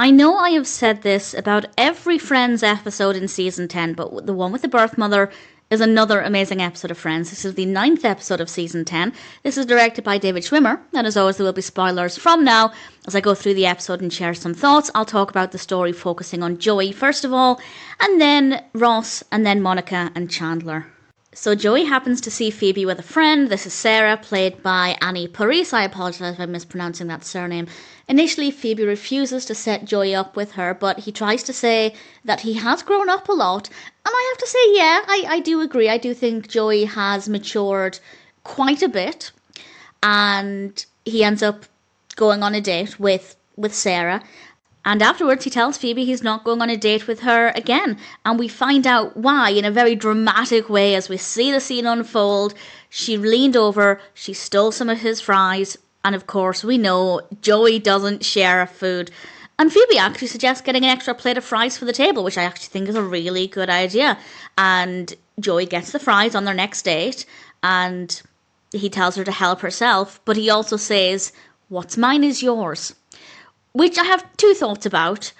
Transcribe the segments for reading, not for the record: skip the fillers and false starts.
I know I have said this about every Friends episode in season 10, but the one with the birth mother is another amazing episode of Friends. This is the 9th episode of season 10. This is directed by David Schwimmer, and as always there will be spoilers from now as I go through the episode and share some thoughts. I'll talk about the story focusing on Joey first of all, and then Ross, and then Monica and Chandler. So Joey happens to see Phoebe with a friend. This is Sarah, played by Parisse. I apologise if I'm mispronouncing that surname. Initially, Phoebe refuses to set Joey up with her, but he tries to say that he has grown up a lot. And I have to say, yeah, I do agree. I do think Joey has matured quite a bit. And he ends up going on a date with Sarah. And afterwards, he tells Phoebe he's not going on a date with her again. And we find out why in a very dramatic way as we see the scene unfold. She leaned over, she stole some of his fries, and of course we know Joey doesn't share food. And Phoebe actually suggests getting an extra plate of fries for the table, which I actually think is a really good idea. And Joey gets the fries on their next date, and he tells her to help herself, but he also says, "What's mine is yours." Which I have two thoughts about.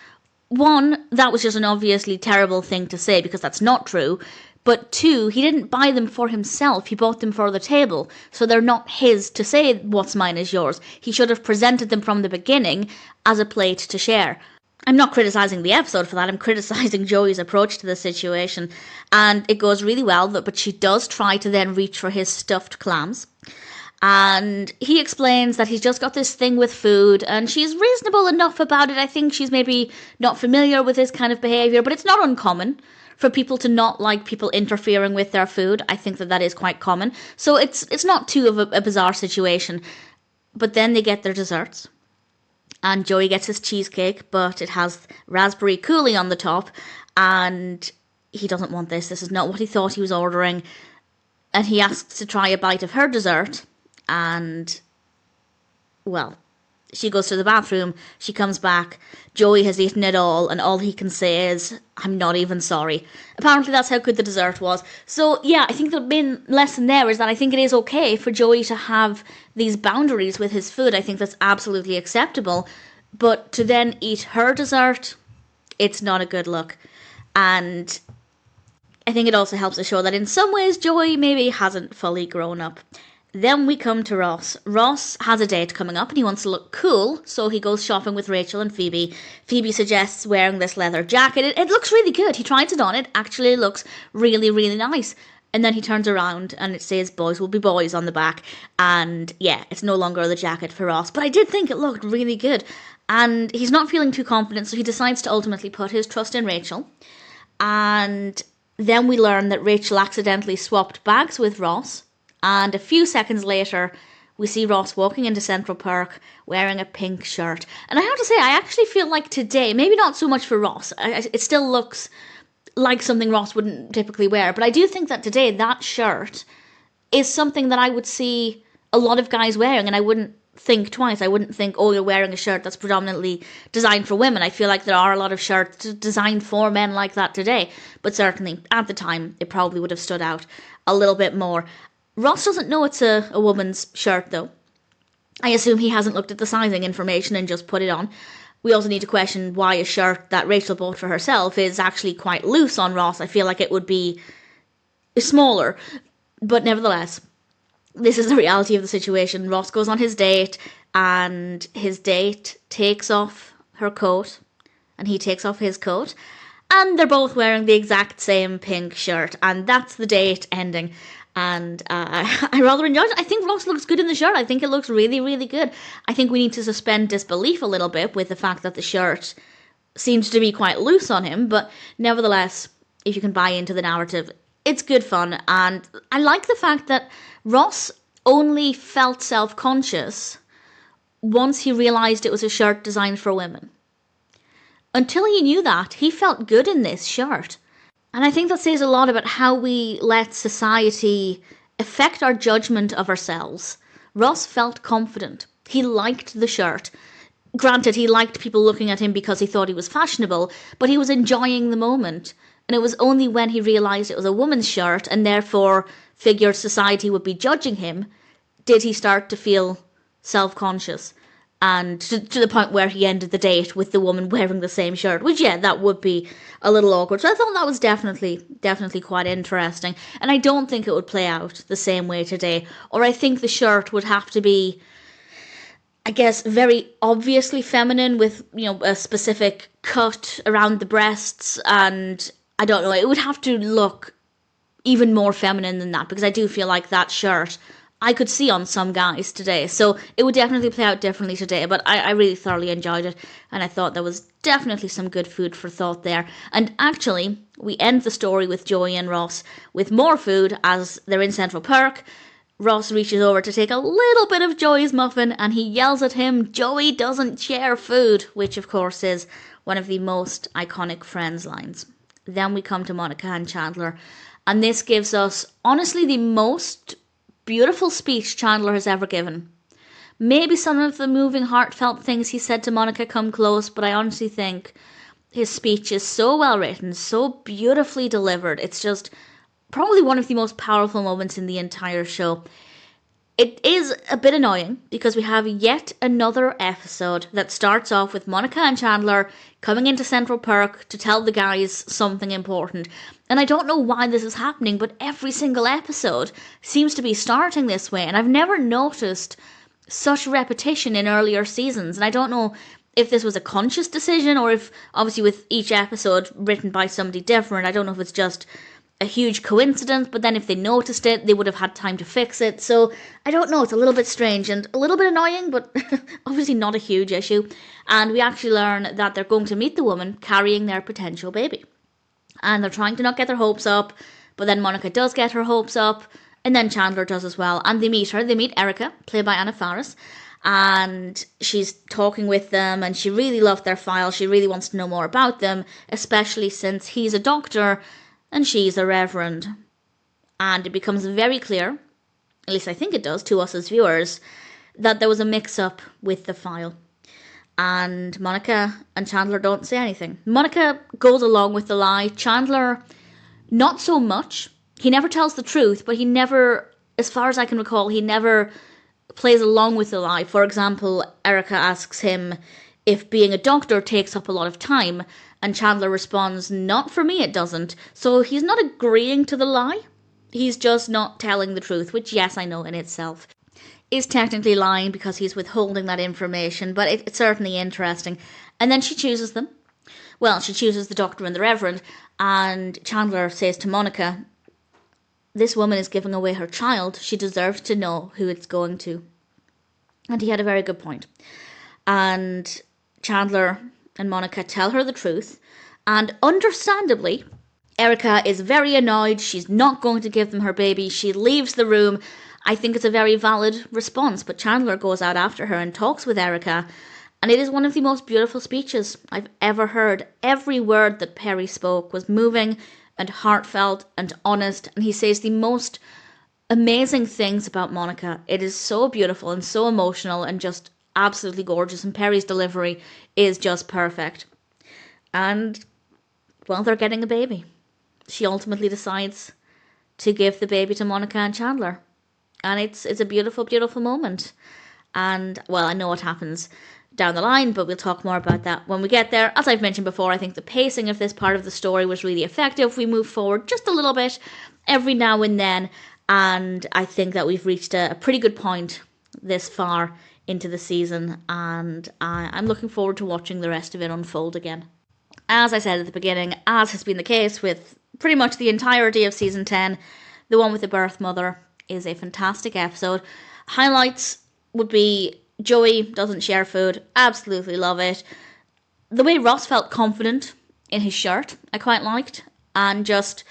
One, that was just an obviously terrible thing to say because that's not true. But two, he didn't buy them for himself, he bought them for the table. So they're not his to say what's mine is yours. He should have presented them from the beginning as a plate to share. I'm not criticising the episode for that, I'm criticising Joey's approach to the situation. And it goes really well, but she does try to then reach for his stuffed clams. And he explains that he's just got this thing with food, and she's reasonable enough about it. I think she's maybe not familiar with this kind of behaviour, but it's not uncommon for people to not like people interfering with their food. I think that is quite common. So it's not too of a bizarre situation. But then they get their desserts. And Joey gets his cheesecake, but it has raspberry coulis on the top. And he doesn't want this. This is not what he thought he was ordering. And he asks to try a bite of her dessert. And, well, she goes to the bathroom, she comes back, Joey has eaten it all, and all he can say is, "I'm not even sorry." Apparently that's how good the dessert was. So, yeah, I think the main lesson there is that I think it is okay for Joey to have these boundaries with his food. I think that's absolutely acceptable. But to then eat her dessert, it's not a good look. And I think it also helps to show that in some ways Joey maybe hasn't fully grown up. Then we come to Ross. Ross has a date coming up and he wants to look cool, so he goes shopping with Rachel and Phoebe. Phoebe suggests wearing this leather jacket. It looks really good. He tries it on. It actually looks really, really nice. And then he turns around and it says "boys will be boys" on the back. And yeah, it's no longer the jacket for Ross. But I did think it looked really good. And he's not feeling too confident, so he decides to ultimately put his trust in Rachel. And then we learn that Rachel accidentally swapped bags with Ross. And a few seconds later, we see Ross walking into Central Park wearing a pink shirt. And I have to say, I actually feel like today, maybe not so much for Ross, it still looks like something Ross wouldn't typically wear, but I do think that today that shirt is something that I would see a lot of guys wearing, and I wouldn't think twice. I wouldn't think, oh, you're wearing a shirt that's predominantly designed for women. I feel like there are a lot of shirts designed for men like that today, but certainly at the time it probably would have stood out a little bit more. Ross doesn't know it's a woman's shirt, though. I assume he hasn't looked at the sizing information and just put it on. We also need to question why a shirt that Rachel bought for herself is actually quite loose on Ross. I feel like it would be smaller. But nevertheless, this is the reality of the situation. Ross goes on his date, and his date takes off her coat, and he takes off his coat. And they're both wearing the exact same pink shirt, and that's the date ending. And I rather enjoyed it. I think Ross looks good in the shirt. I think it looks really, really good. I think we need to suspend disbelief a little bit with the fact that the shirt seems to be quite loose on him. But nevertheless, if you can buy into the narrative, it's good fun. And I like the fact that Ross only felt self-conscious once he realised it was a shirt designed for women. Until he knew that, he felt good in this shirt. And I think that says a lot about how we let society affect our judgment of ourselves. Ross felt confident. He liked the shirt. Granted, he liked people looking at him because he thought he was fashionable, but he was enjoying the moment. And it was only when he realised it was a woman's shirt and therefore figured society would be judging him, did he start to feel self-conscious. and to the point where he ended the date with the woman wearing the same shirt, which, yeah, that would be a little awkward. So I thought that was definitely quite interesting. And I don't think it would play out the same way today. Or I think the shirt would have to be, I guess, very obviously feminine with, a specific cut around the breasts. And I don't know, it would have to look even more feminine than that, because I do feel like that shirt I could see on some guys today. So it would definitely play out differently today, but I really thoroughly enjoyed it, and I thought there was definitely some good food for thought there. And actually, we end the story with Joey and Ross with more food as they're in Central Park. Ross reaches over to take a little bit of Joey's muffin, and he yells at him, "Joey doesn't share food," which of course is one of the most iconic Friends lines. Then we come to Monica and Chandler, and this gives us, honestly, the most beautiful speech Chandler has ever given. Maybe some of the moving, heartfelt things he said to Monica come close, but I honestly think his speech is so well written, so beautifully delivered. It's just probably one of the most powerful moments in the entire show. It is a bit annoying because we have yet another episode that starts off with Monica and Chandler coming into Central Park to tell the guys something important. And I don't know why this is happening, but every single episode seems to be starting this way. And I've never noticed such repetition in earlier seasons. And I don't know if this was a conscious decision or if, obviously with each episode written by somebody different, I don't know if it's just a huge coincidence, but then if they noticed it, they would have had time to fix it. So I don't know, it's a little bit strange and a little bit annoying, but obviously not a huge issue. And we actually learn that they're going to meet the woman carrying their potential baby. And they're trying to not get their hopes up, but then Monica does get her hopes up, and then Chandler does as well. And they meet her. They meet Erica, played by Anna Faris, and she's talking with them, and she really loved their file. She really wants to know more about them, especially since he's a doctor and she's a reverend. And it becomes very clear, at least I think it does, to us as viewers, that there was a mix-up with the file. And Monica and Chandler don't say anything. Monica goes along with the lie. Chandler, not so much. He never tells the truth, but he never, as far as I can recall, he never plays along with the lie. For example, Erica asks him if being a doctor takes up a lot of time, and Chandler responds, "Not for me, it doesn't." So he's not agreeing to the lie. He's just not telling the truth, which, yes, I know in itself is technically lying because he's withholding that information, but it's certainly interesting. And then she chooses them. Well, she chooses the doctor and the reverend, and Chandler says to Monica, "This woman is giving away her child. She deserves to know who it's going to." And he had a very good point. And Chandler and Monica tell her the truth, and understandably, Erica is very annoyed. She's not going to give them her baby. She leaves the room. I think it's a very valid response, but Chandler goes out after her and talks with Erica, and it is one of the most beautiful speeches I've ever heard. Every word that Perry spoke was moving and heartfelt and honest, and he says the most amazing things about Monica. It is so beautiful and so emotional and just absolutely gorgeous, and Perry's delivery is just perfect. And, well, they're getting a baby. She ultimately decides to give the baby to Monica and Chandler. And it's a beautiful, beautiful moment. And, well, I know what happens down the line, but we'll talk more about that when we get there. As I've mentioned before, I think the pacing of this part of the story was really effective. We move forward just a little bit every now and then, and I think that we've reached a pretty good point this far into the season, and I'm looking forward to watching the rest of it unfold again. As I said at the beginning, as has been the case with pretty much the entirety of season 10, the one with the birth mother is a fantastic episode. Highlights would be Joey doesn't share food, absolutely love it. The way Ross felt confident in his shirt, I quite liked, and just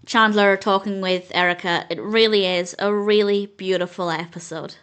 Chandler talking with Erica, it really is a really beautiful episode.